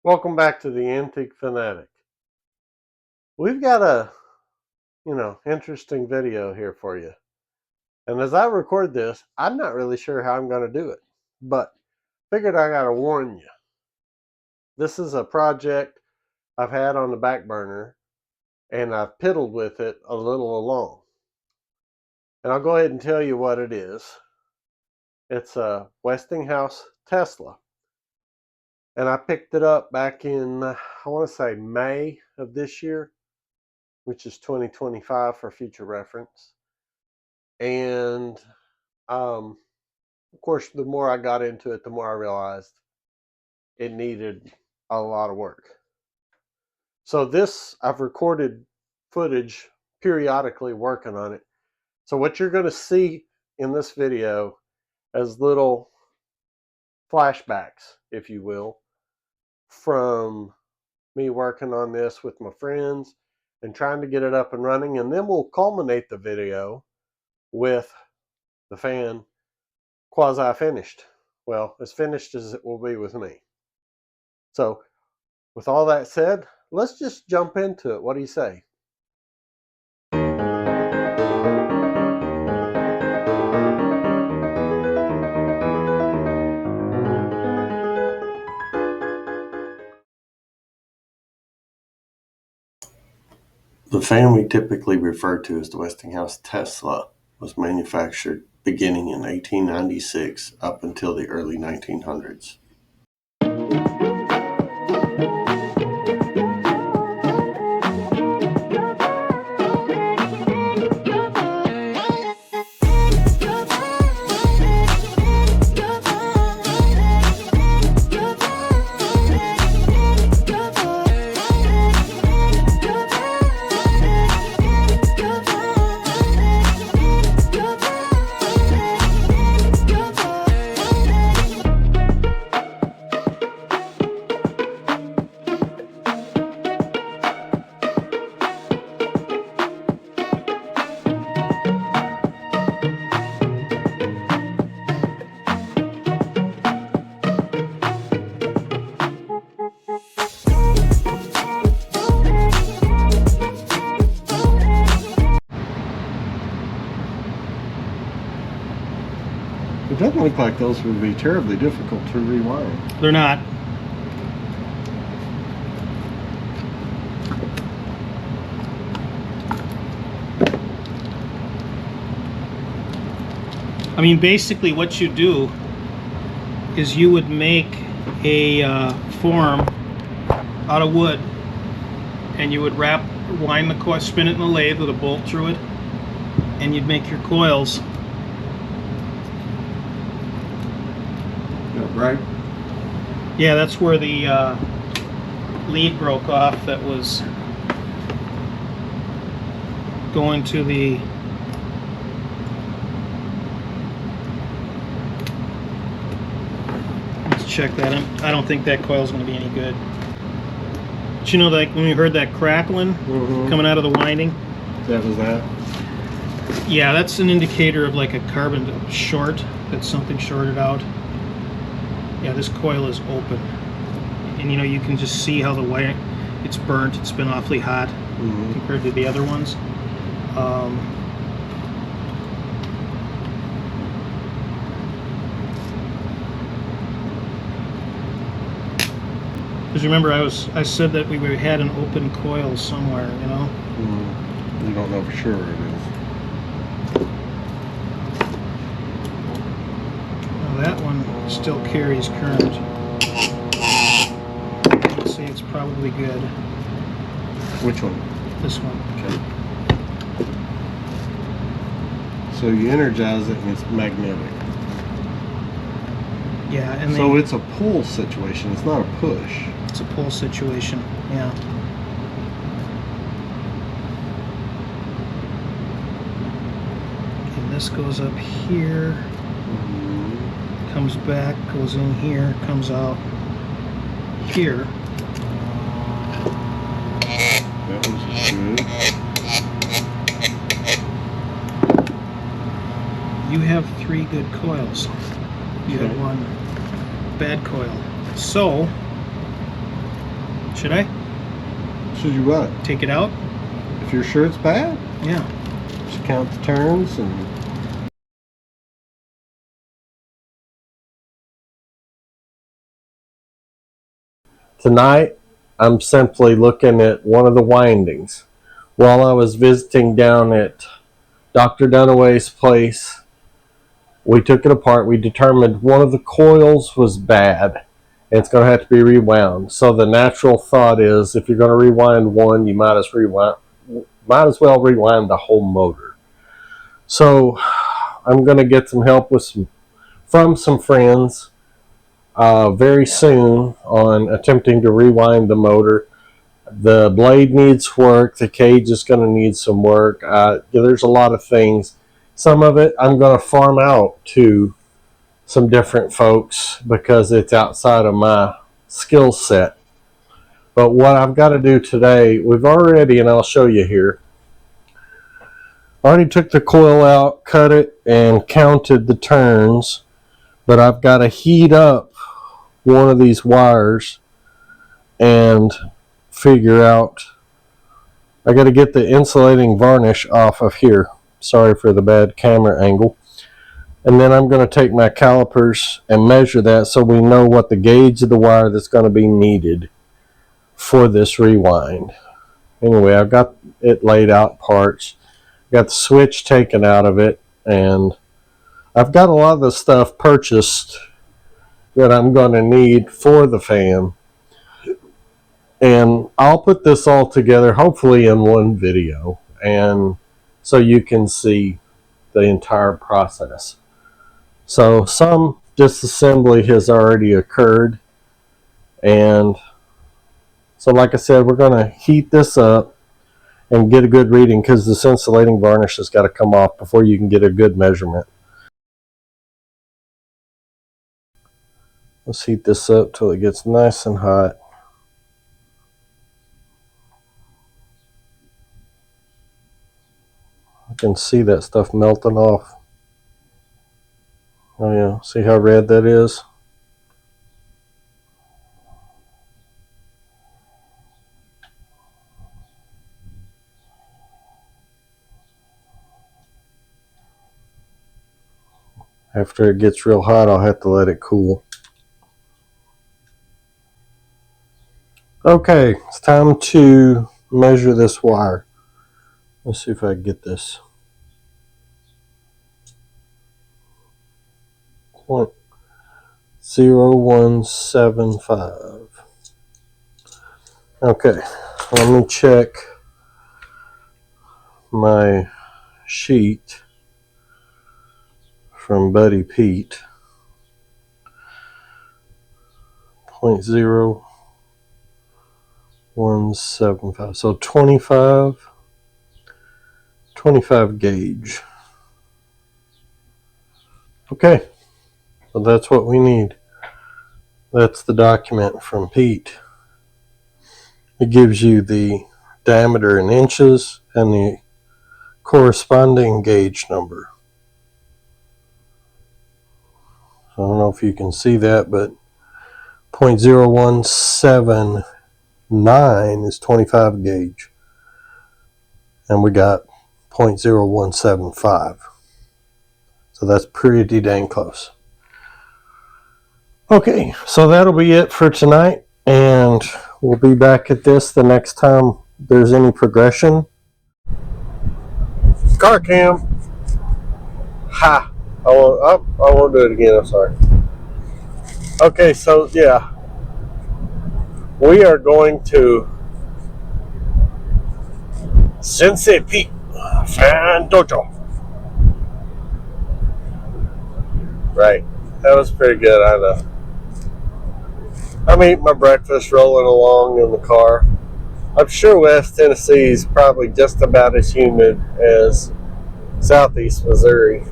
Welcome back to the Antique FANatic. We've got a, interesting video here for you. And as I record this, I'm not really sure how I'm going to do it, but figured I got to warn you. This is a project I've had on the back burner, and I've piddled with it a little along. And I'll go ahead and tell you what it is. It's a Westinghouse Tesla. And I picked it up back in, I want to say May of this year, which is 2025 for future reference. And of course, the more I got into it, the more I realized it needed a lot of work. So this, I've recorded footage periodically working on it. So what you're going to see in this video as little flashbacks, if you will, from me working on this with my friends and trying to get it up and running, and then we'll culminate the video with the fan quasi-finished. Well, as finished as it will be with me. So with all that said, let's just jump into it. What do you say? The fan we typically refer to as the Westinghouse Tesla was manufactured beginning in 1896 up until the early 1900s. It doesn't look like those would be terribly difficult to rewind. They're not. I mean, basically what you do is you would make a form out of wood, and you would wind the coil, spin it in the lathe with a bolt through it, and you'd make your coils. Right? Yeah, that's where the lead broke off that was going to the let's check that. I don't think that coil's going to be any good. But you know, like when we heard that crackling coming out of the winding? That was that? Yeah, that's an indicator of like a carbon short, that something shorted out. Yeah, this coil is open, and you know, you can just see how the wire, it's burnt. It's been awfully hot compared to the other ones. Because remember, I said that we had an open coil somewhere, you know. You don't know for sure where it is. That one still carries current. Let's see, it's probably good. Which one? This one. Okay. So you energize it and it's magnetic. Yeah, and so it's a pull situation. It's not a push. It's a pull situation. Yeah. And this goes up here. Comes back, goes in here, comes out here. That was good. You have 3 good coils. You have 1 bad coil. So Should I? Should you what? Take it out? If you're sure it's bad? Yeah. Just count the turns and... Tonight, I'm simply looking at one of the windings. While I was visiting down at Dr. Dunaway's place, we took it apart. We determined one of the coils was bad. And it's going to have to be rewound. So the natural thought is, if you're going to rewind one, you might as well rewind the whole motor. So I'm going to get some help from some friends very soon on attempting to rewind the motor. The blade needs work. The cage is going to need some work. There's a lot of things. Some of it I'm going to farm out to some different folks because it's outside of my skill set. But what I've got to do today, we've already, and I'll show you here, already took the coil out, cut it, and counted the turns. But I've got to heat up one of these wires and figure out, I got to get the insulating varnish off of here. Sorry for the bad camera angle. And then I'm going to take my calipers and measure that so we know what the gauge of the wire that's going to be needed for this rewind. Anyway, I've got it laid out parts. Got the switch taken out of it, and I've got a lot of the stuff purchased that I'm going to need for the fan. And I'll put this all together hopefully in one video, and so you can see the entire process. So some disassembly has already occurred, and so like I said, we're going to heat this up and get a good reading because this insulating varnish has got to come off before you can get a good measurement. Let's heat this up till it gets nice and hot. I can see that stuff melting off. Oh yeah, see how red that is? After it gets real hot, I'll have to let it cool. Okay, it's time to measure this wire. Let's see if I can get this. 0.0175. Okay, let me check my sheet from Buddy Pete. 0.0175. So 25 gauge. Okay, so that's what we need. That's the document from Pete. It gives you the diameter in inches and the corresponding gauge number. I don't know if you can see that, but 0.0179 is 25 gauge. And we got 0.0175. So that's pretty dang close. Okay, so that'll be it for tonight, and we'll be back at this the next time there's any progression. Car cam. Ha! I won't do it again, I'm sorry. Okay, so yeah, we are going to Sensei Pete Fan Dojo. Right, that was pretty good, I know. I'm eating my breakfast, rolling along in the car. I'm sure West Tennessee is probably just about as humid as Southeast Missouri.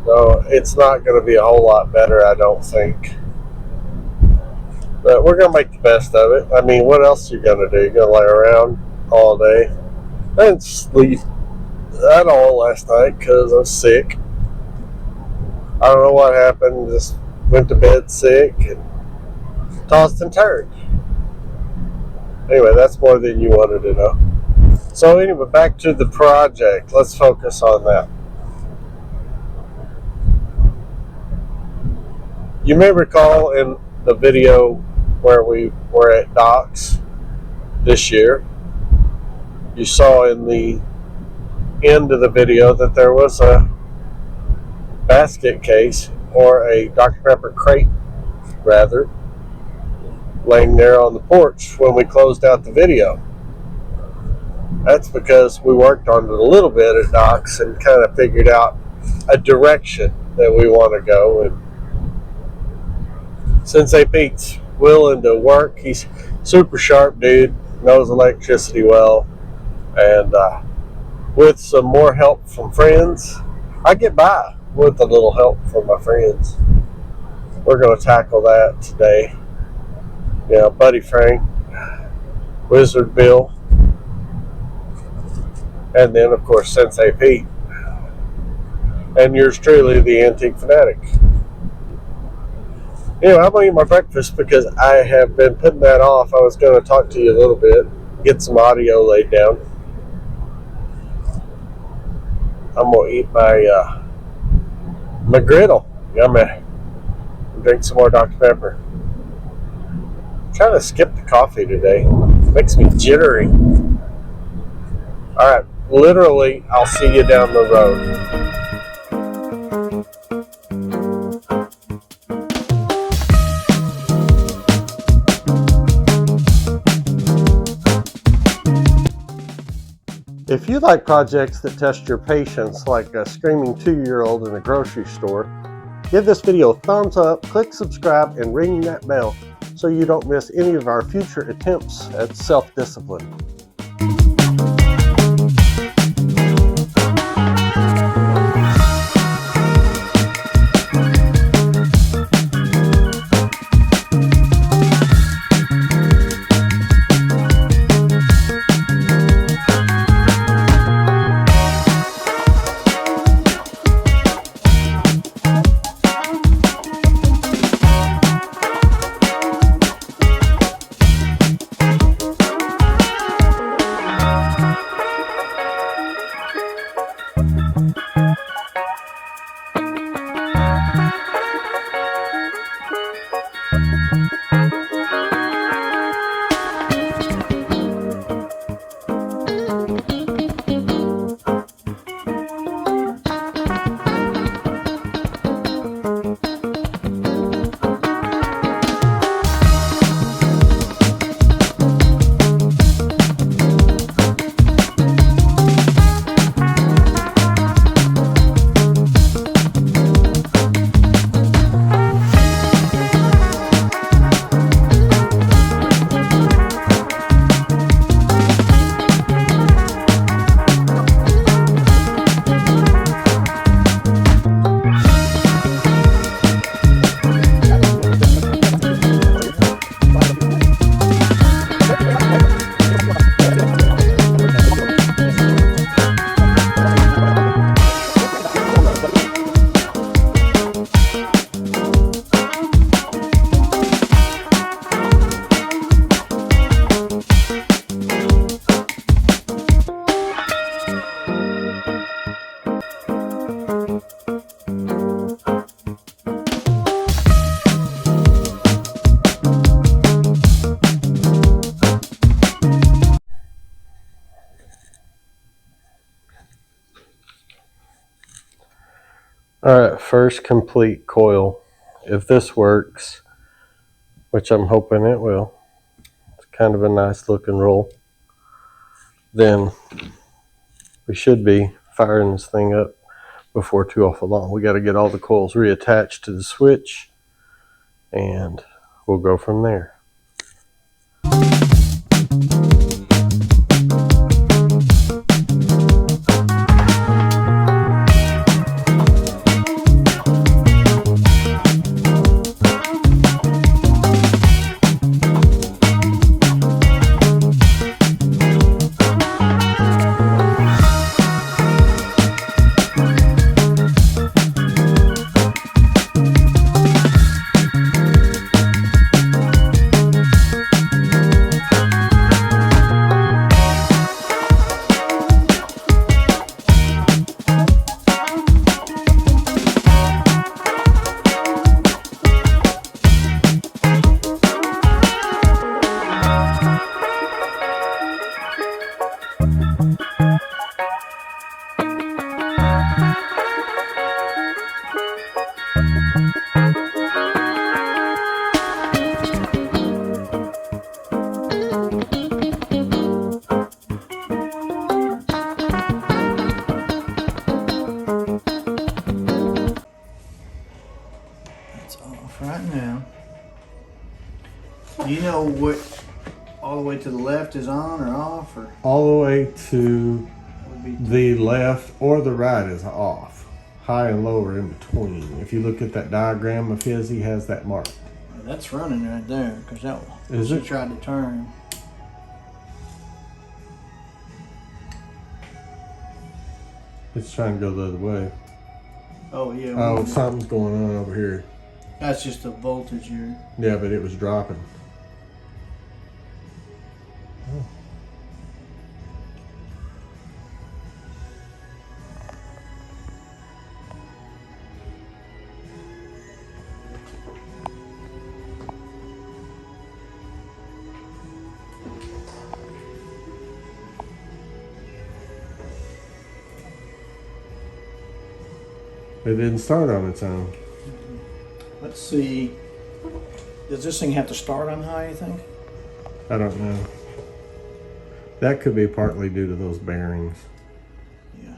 So it's not going to be a whole lot better, I don't think. But we're going to make the best of it. I mean, what else are you going to do? You're going to lay around all day? I didn't sleep at all last night because I was sick. I don't know what happened. Just went to bed sick and tossed and turned. Anyway, that's more than you wanted to know. So anyway, back to the project. Let's focus on that. You may recall in the video where we were at docks this year, you saw in the end of the video that there was a basket case, or a Dr. Pepper crate rather, laying there on the porch when we closed out the video. That's because we worked on it a little bit at docks and kind of figured out a direction that we want to go. And Sensei Pete's willing to work. He's super sharp dude, knows electricity well, and with some more help from friends, I get by with a little help from my friends. We're going to tackle that today. Yeah, Buddy Frank, Wizard Bill, and then of course Sensei Pete, and yours truly, the Antique FANatic. Anyway, I'm going to eat my breakfast because I have been putting that off. I was going to talk to you a little bit, get some audio laid down. I'm going to eat my griddle. Yummy. Drink some more Dr. Pepper. I'm trying to skip the coffee today. It makes me jittery. Alright, literally, I'll see you down the road. If you like projects that test your patience, like a screaming 2-year-old in a grocery store, give this video a thumbs up, click subscribe, and ring that bell so you don't miss any of our future attempts at self-discipline. Alright, first complete coil. If this works, which I'm hoping it will, it's kind of a nice looking roll, then we should be firing this thing up before too awful long. We got to get all the coils reattached to the switch, and we'll go from there. Do you know what all the way to the left is on or off, or All the way to would be the left or the right is off. High and low are in between. If you look at that diagram of his, he has that mark. that's running right there because that Is she it? tried to turn. It's trying to go the other way. Oh yeah. Oh, something's going on over here. That's just the voltage here. Yeah, but it was dropping. Oh. It didn't start on its own. Let's see. Does this thing have to start on high, you think? I don't know. That could be partly due to those bearings. Yeah.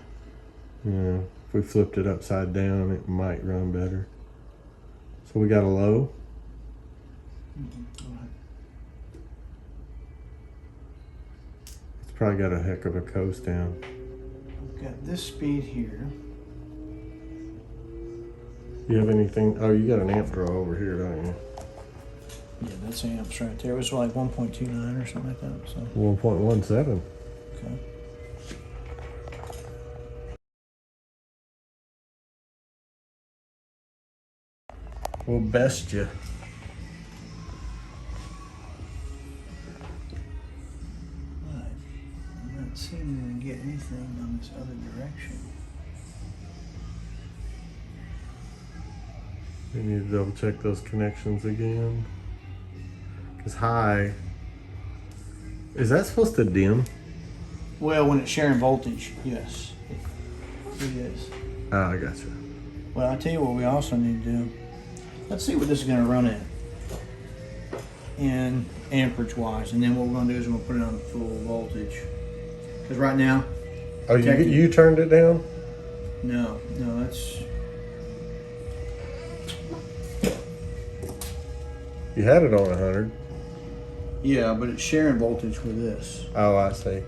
Yeah. If we flipped it upside down, it might run better. So we got a low. It's probably got a heck of a coast down. We've got this speed here. You have anything? Oh, you got an amp draw over here, don't you? Yeah, that's amps right there. It was like 1.29 or something like that. So 1.17. okay. We'll best you. But I'm not seeming to get anything on this other direction. We need to double check those connections again. Because high, is that supposed to dim? Well, when it's sharing voltage, yes, it is. Oh, I gotcha. Well, I tell you what we also need to do. Let's see what this is going to run at in amperage wise, and then what we're going to do is we'll put it on full voltage. Because right now, Oh, you turned it down? no, that's You had it on 100. yeah, but it's sharing voltage with this. Oh, I see.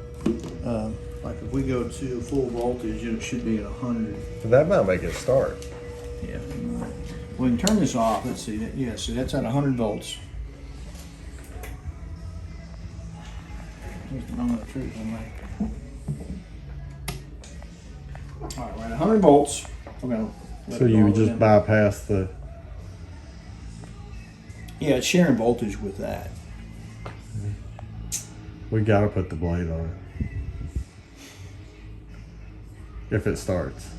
Like if we go to full voltage, it should be at 100. That might make it start. Yeah. We can turn this off. Let's see. Yeah, see that's at 100 volts. Here's the moment of truth on that. All right, we're at 100 volts. We're gonna let So it you go would just in. bypass the. Yeah, it's sharing voltage with that. We gotta put the blade on it. If it starts.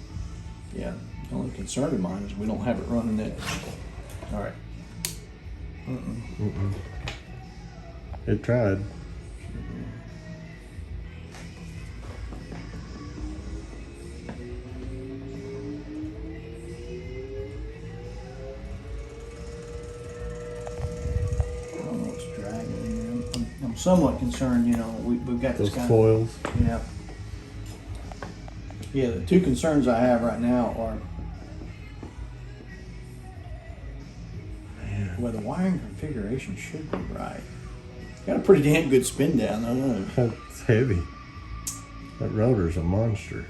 Yeah. The only concern of mine is we don't have it running that. All right. It tried. I don't know what's dragging. I'm somewhat concerned, you know, we've got this Those kind coils. of. Yeah. Yeah, the two concerns I have right now are well, the wiring configuration should be right. Got a pretty damn good spin down though, doesn't it? That's heavy. That rotor's a monster.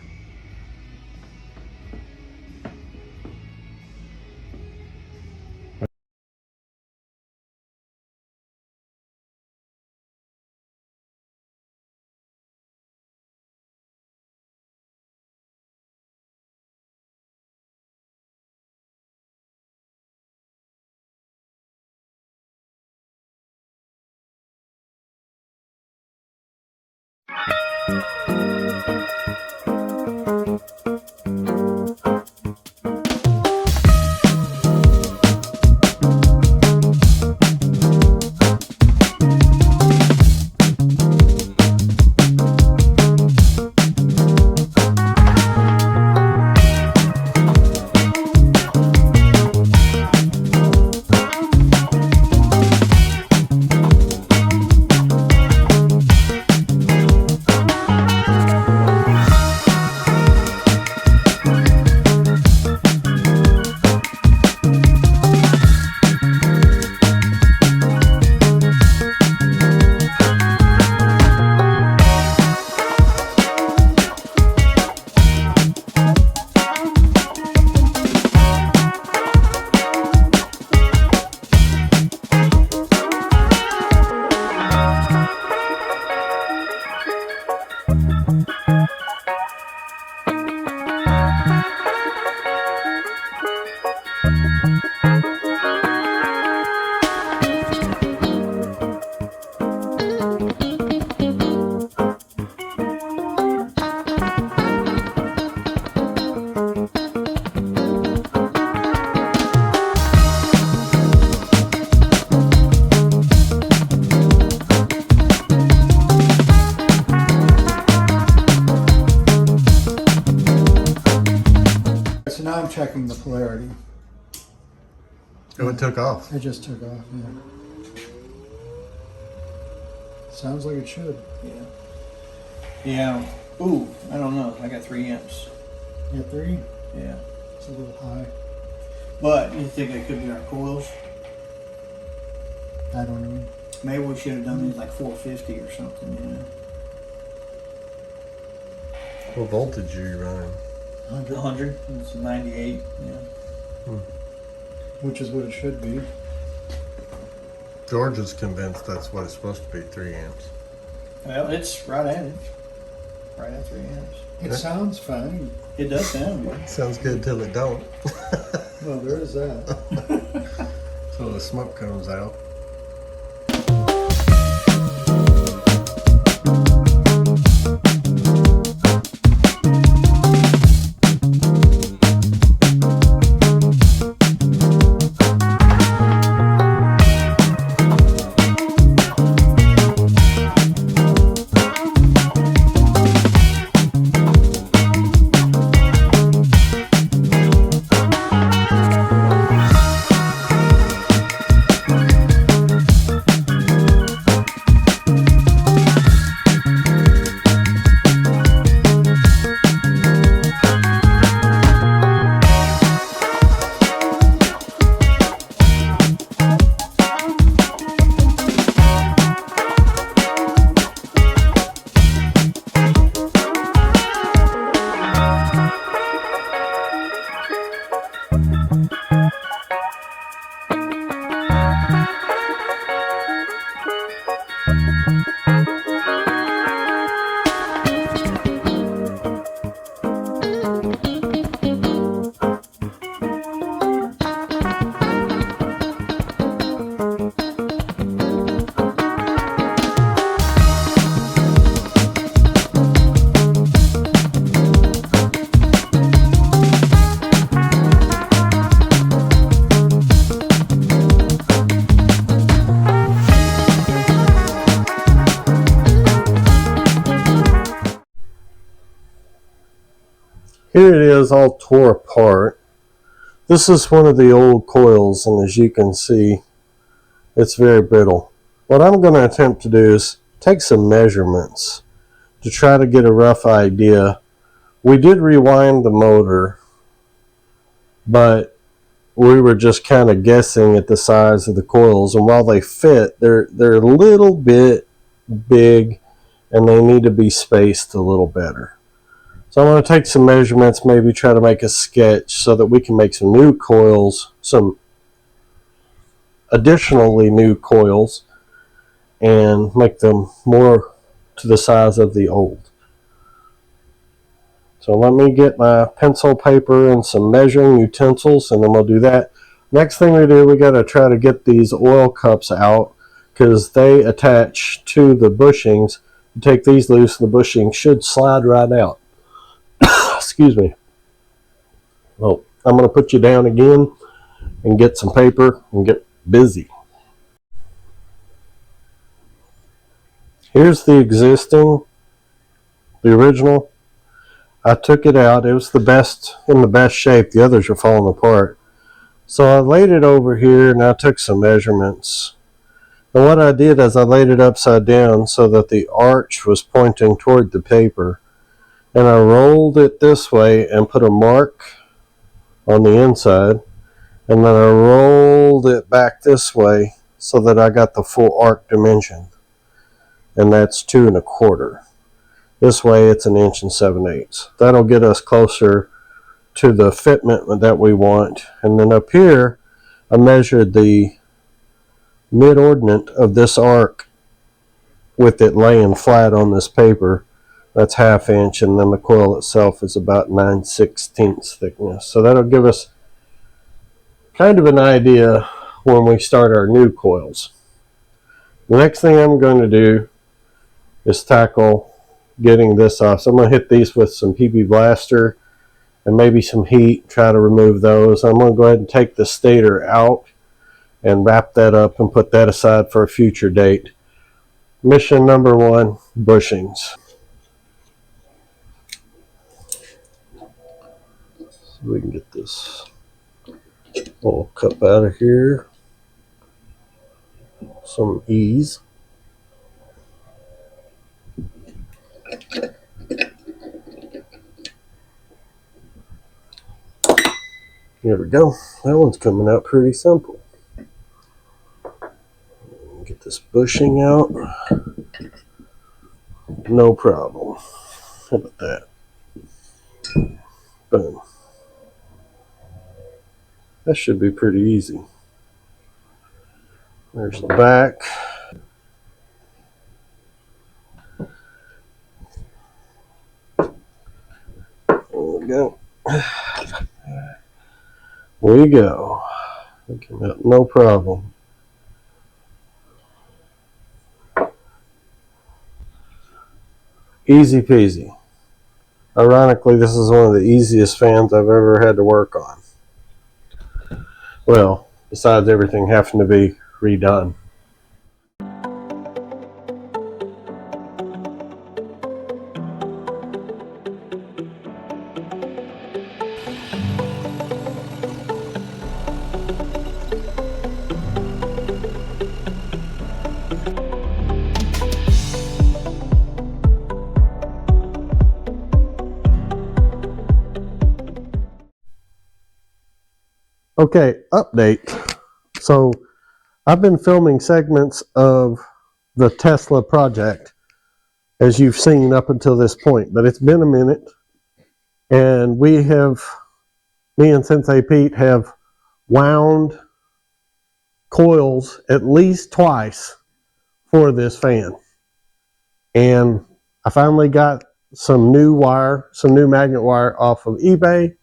checking the polarity. Oh, it took off. It just took off, yeah. Sounds like it should. Yeah. Yeah. Ooh, I don't know. I got 3 amps. Yeah, 3? Yeah. It's a little high. But you think it could be our coils? I don't know. Maybe we should have done these like 450 or something, you know? What voltage are you running? 100. 100. It's 98. Yeah. Which is what it should be. George is convinced that's what it's supposed to be, 3 amps. Well, it's right at it. Right at 3 amps. It sounds fine. It does sound good. Sounds good till it don't. Well, there is that. So the smoke comes out. Here it is all tore apart. This is one of the old coils, and as you can see, it's very brittle. What I'm going to attempt to do is take some measurements to try to get a rough idea. We did rewind the motor, but we were just kind of guessing at the size of the coils, and while they fit, they're a little bit big and they need to be spaced a little better. So I'm going to take some measurements, maybe try to make a sketch so that we can make some new coils, some additionally new coils, and make them more to the size of the old. So let me get my pencil, paper, and some measuring utensils, and then we'll do that. Next thing we do, we got to try to get these oil cups out because they attach to the bushings. You take these loose, and the bushing should slide right out. Excuse me. Well, I'm going to put you down again and get some paper and get busy. Here's the existing, the original. I took it out. It was the best, in the best shape. The others are falling apart. So I laid it over here and I took some measurements. And what I did is I laid it upside down so that the arch was pointing toward the paper. And I rolled it this way and put a mark on the inside. And then I rolled it back this way so that I got the full arc dimension. And that's 2 1/4. This way it's 1 7/8 inches. That'll get us closer to the fitment that we want. And then up here, I measured the mid-ordinate of this arc with it laying flat on this paper. That's 1/2 inch, and then the coil itself is about 9/16 thickness. So that'll give us kind of an idea when we start our new coils. The next thing I'm going to do is tackle getting this off. So I'm going to hit these with some PB Blaster and maybe some heat, try to remove those. I'm going to go ahead and take the stator out and wrap that up and put that aside for a future date. Mission number 1, bushings. So we can get this little cup out of here. Some ease. Here we go. That one's coming out pretty simple. Get this bushing out. No problem. How about that? Boom. That should be pretty easy. There's the back. There we go. There you go. No problem. Easy peasy. Ironically, this is one of the easiest fans I've ever had to work on. Well, besides everything having to be redone. Okay, update. So I've been filming segments of the Tesla project, as you've seen up until this point, but it's been a minute, and me and Sensei Pete have wound coils at least twice for this fan. And I finally got some new magnet wire off of eBay.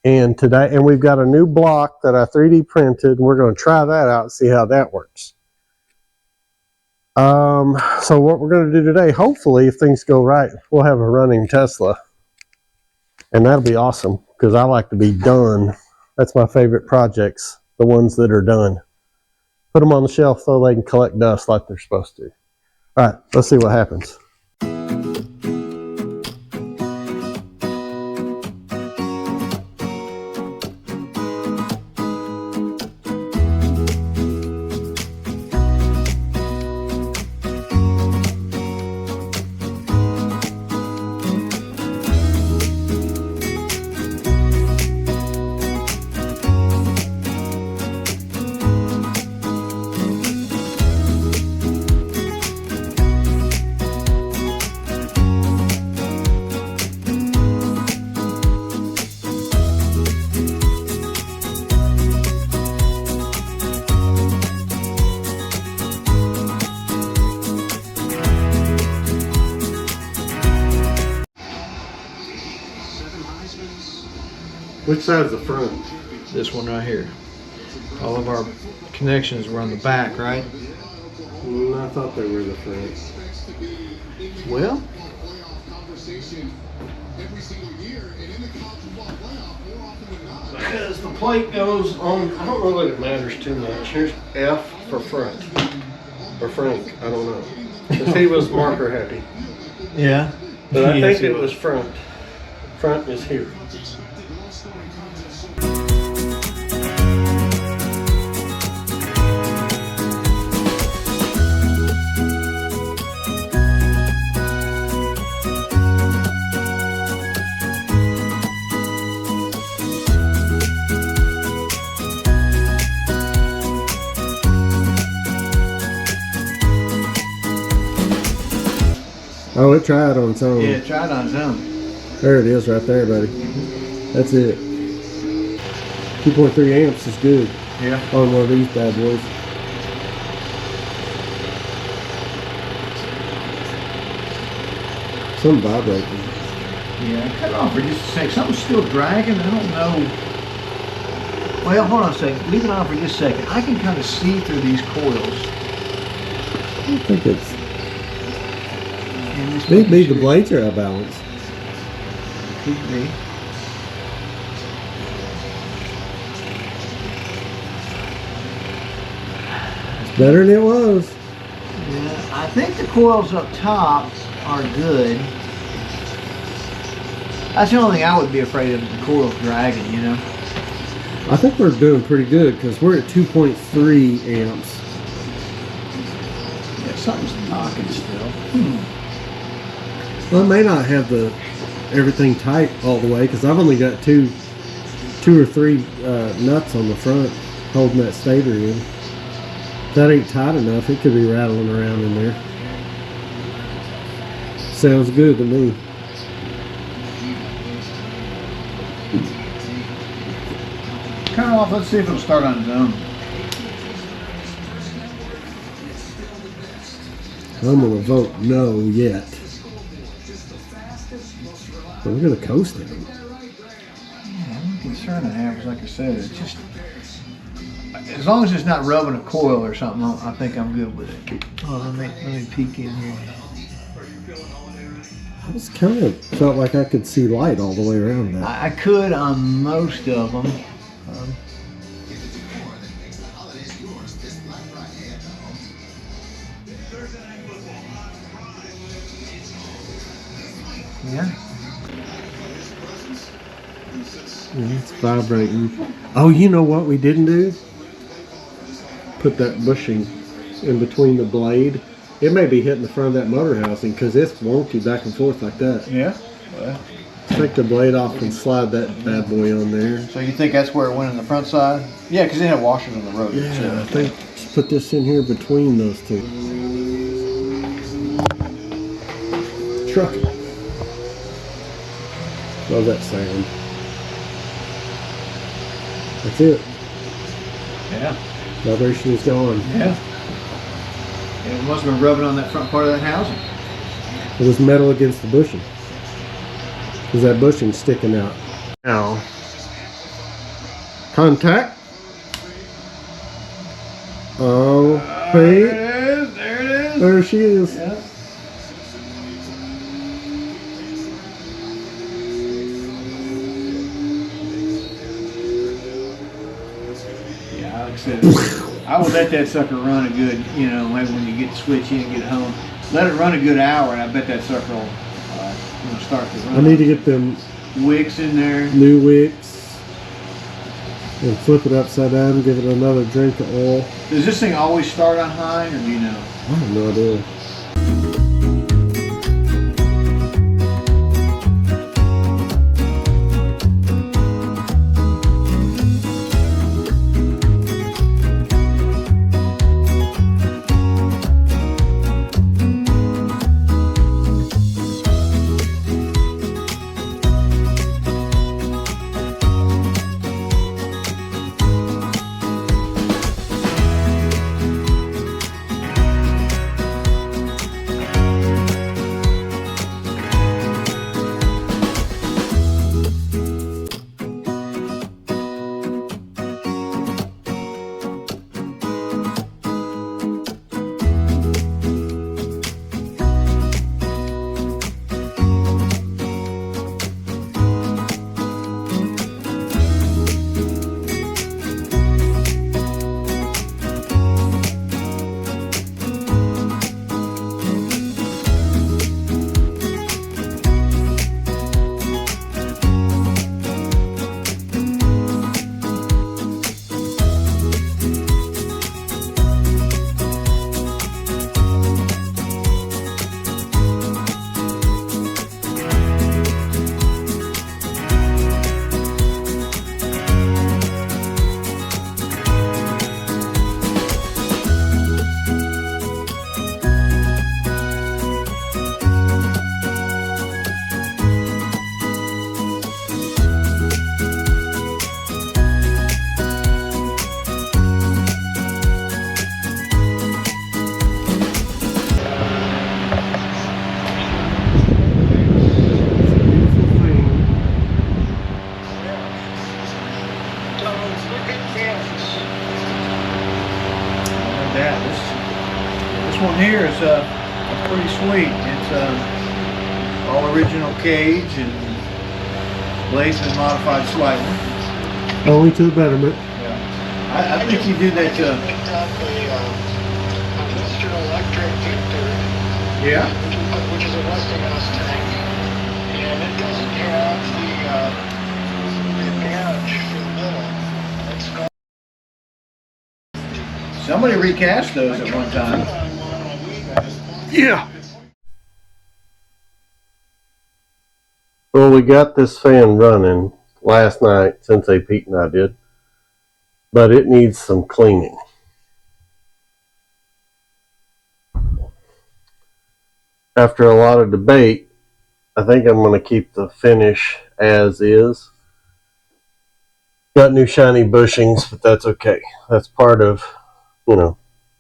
And we've got a new block that I 3D printed, and we're going to try that out and see how that works. So what we're going to do today, hopefully, if things go right, we'll have a running Tesla. And that'll be awesome, because I like to be done. That's my favorite projects, the ones that are done. Put them on the shelf so they can collect dust like they're supposed to. All right, let's see what happens. Which side's the front? This one right here. All of our connections were on the back, right? I thought they were the front. Well, as the plate goes on, I don't know that it matters too much. Here's F for front. Or Frank, I don't know. Because he was marker happy. yeah. But I Yes, think it was front. Front is here. Oh, it tried on its own. Yeah, try it on its own. There it is right there, buddy. That's it. 2.3 amps is good Yeah. on one of these bad boys. Some vibrating. Yeah, cut it off for just a sec. Something's still dragging. I don't know. Well, hold on a second. Leave it on for just a second. I can kind of see through these coils. I think it's... And this Maybe the blades are out of balance. could be. It's better than it was. Yeah, I think the coils up top are good. That's the only thing I would be afraid of, the coils dragging, you know. I think we're doing pretty good because we're at 2.3 amps. Yeah, something's knocking still. Well, I may not have everything tight all the way because I've only got two or three nuts on the front holding that stator in. If that ain't tight enough, it could be rattling around in there. Sounds good to me. Turn it off, let's see if it'll start on its own. I'm gonna vote no yet. But we're gonna coast it. Yeah, I'm concerned I have is, like I said, it's just, as long as it's not rubbing a coil or something, I think I'm good with it. Oh, let me peek in here. I was kind of felt like I could see light all the way around that. I could on most of them. Yeah. It's vibrating. Oh, you know what we didn't do? Put that bushing in between the blade. It may be hitting the front of that motor housing because it's wonky back and forth like that. Yeah. Well, Take the blade off and slide that bad boy on there. so you think that's where it went on the front side? Yeah, because they have washers on the road. Yeah, so. I think just put this in here between those two. Truck it. Love that sound. That's it. Yeah. Vibration is gone. Yeah. And it must have been rubbing on that front part of that housing. It was metal against the bushing. Because that bushing's sticking out. Now, contact. Oh, There wait. it is. There it is. There she is. Yeah. Yeah, like I said, I would let that sucker run a good, you know, maybe when you get the switch in, get home, let it run a good hour, and I bet that sucker will start to run. I need to get them wicks in there. new wicks and flip it upside down, give it another drink of oil. Does this thing always start on high, or do you know? I have no idea. one here is pretty sweet. It's all original cage and blades been modified slightly. Only to the betterment. Yeah. I think you did that. Picked up a Emerson Electric Victor. Yeah. Which is a Westinghouse tank, and it doesn't have the advantage for the middle. It's got Somebody recast those at one time. Yeah. Well, we got this fan running last night, Sensei Pete and I did, but it needs some cleaning. After a lot of debate, I think I'm going to keep the finish as is. Got new shiny bushings, but that's okay. That's part of,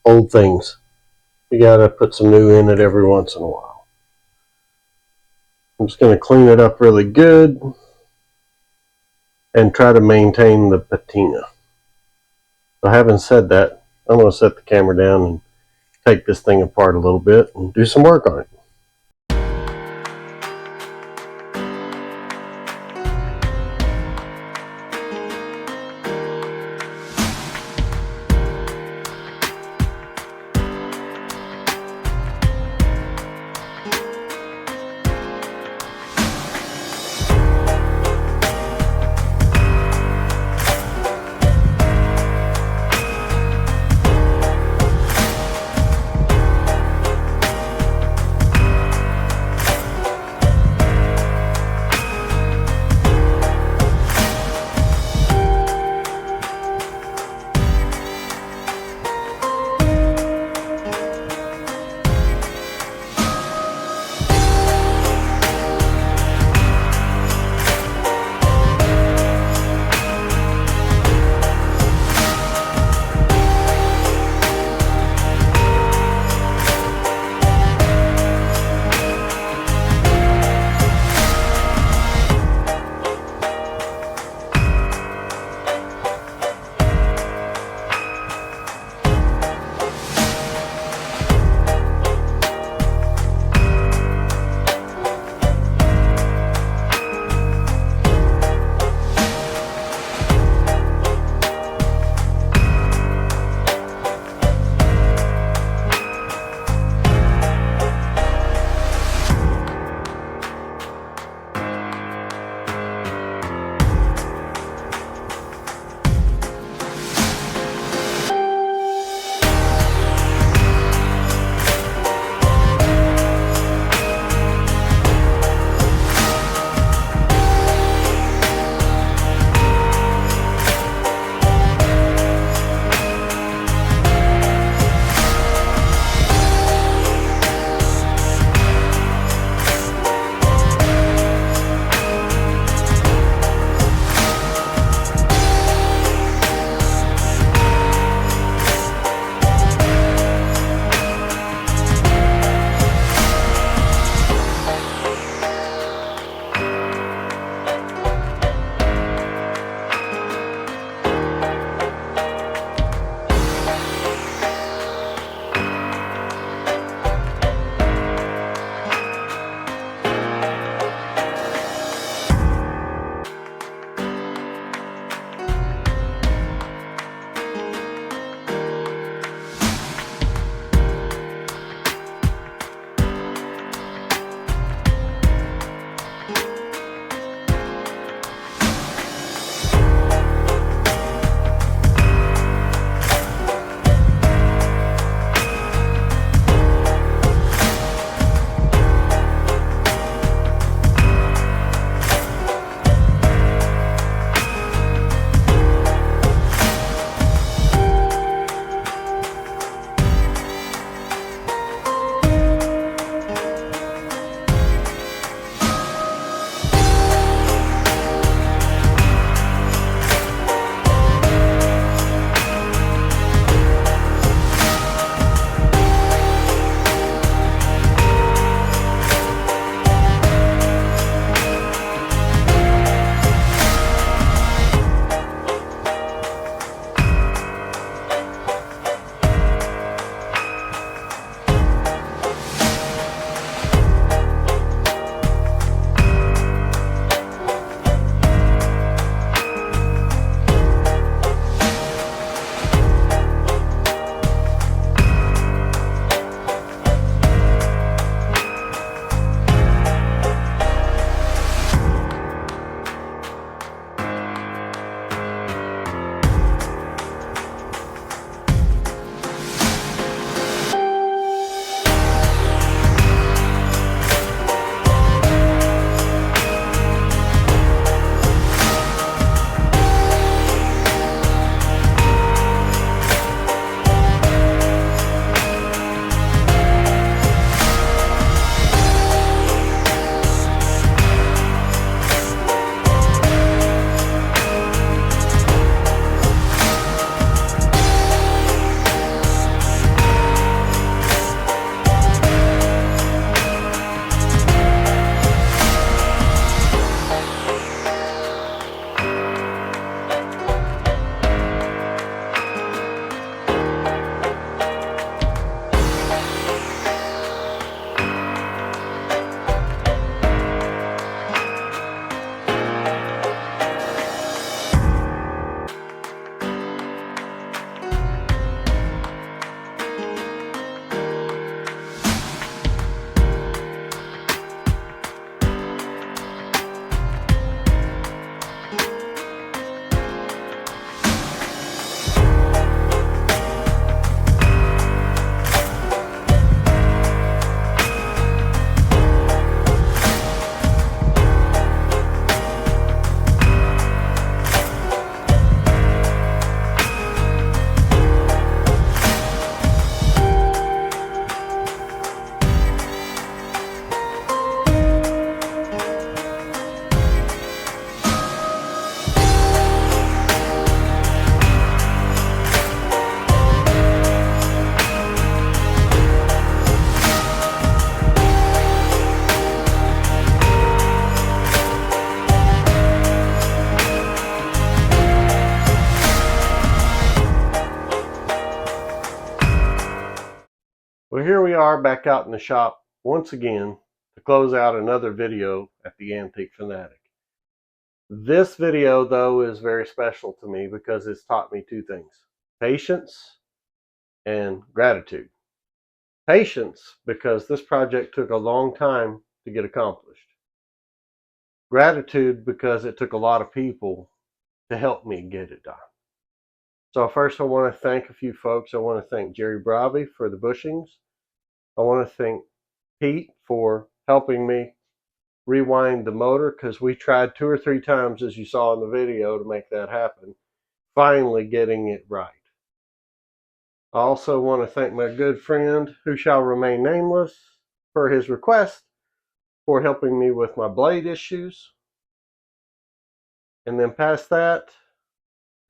old things. You got to put some new in it every once in a while. I'm just going to clean it up really good and try to maintain the patina. So having said that, I'm going to set the camera down and take this thing apart a little bit and do some work on it. Well, here we are back out in the shop once again to close out another video at the Antique FANatic. This video, though, is very special to me because it's taught me two things: patience and gratitude. Patience, because this project took a long time to get accomplished. Gratitude, because it took a lot of people to help me get it done. So first I want to thank a few folks. I want to thank Jerry Bravi for the bushings. I want to thank Pete for helping me rewind the motor, because we tried 2 or 3 times, as you saw in the video, to make that happen, finally getting it right. I also want to thank my good friend, who shall remain nameless, for his request for helping me with my blade issues. And then past that,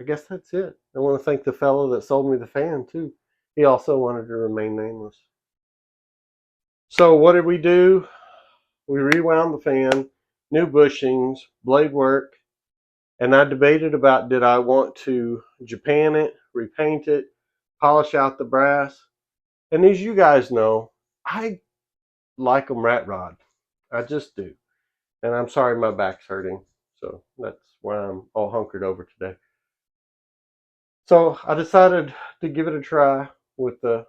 I guess that's it. I want to thank the fellow that sold me the fan too. He also wanted to remain nameless. So what did we do? We rewound the fan, new bushings, blade work, and I debated about, did I want to Japan it, repaint it, polish out the brass. And as you guys know, I like them rat rod. I just do. And I'm sorry my back's hurting, so that's why I'm all hunkered over today. So I decided to give it a try with the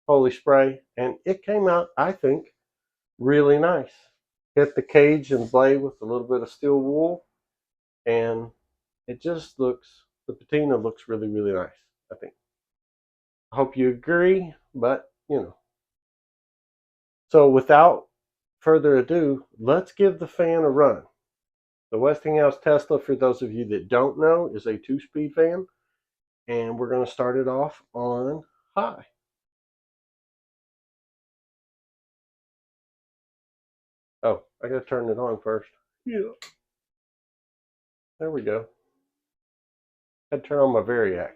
Holy Spray, and it came out, I think, really nice. Hit the cage and blade with a little bit of steel wool, and it just looks, the patina looks really, really nice, I think. I hope you agree, but you know. So without further ado, let's give the fan a run. The Westinghouse Tesla, for those of you that don't know, is a 2-speed fan, and we're going to start it off on high. Oh, I got to turn it on first. Yeah. There we go. I had to turn on my Variac.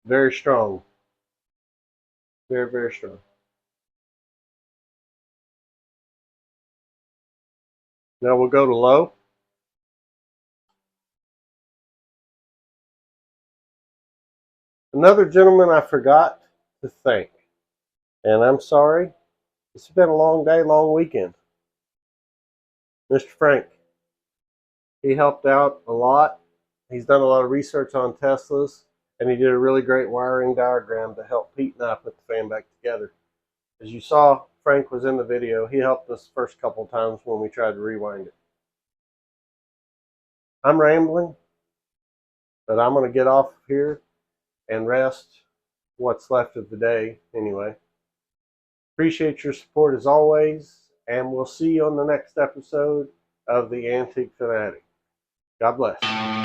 Very strong. Very, very strong. Now we'll go to low. Another gentleman I forgot to thank, and I'm sorry, it's been a long day, long weekend. Mr. Frank. He helped out a lot. He's done a lot of research on Teslas, and he did a really great wiring diagram to help Pete and I put the fan back together. As you saw, Frank was in the video. He helped us the first couple times when we tried to rewind it. I'm rambling, but I'm going to get off here and rest what's left of the day anyway. Appreciate your support as always, and we'll see you on the next episode of the Antique FANatic. God bless.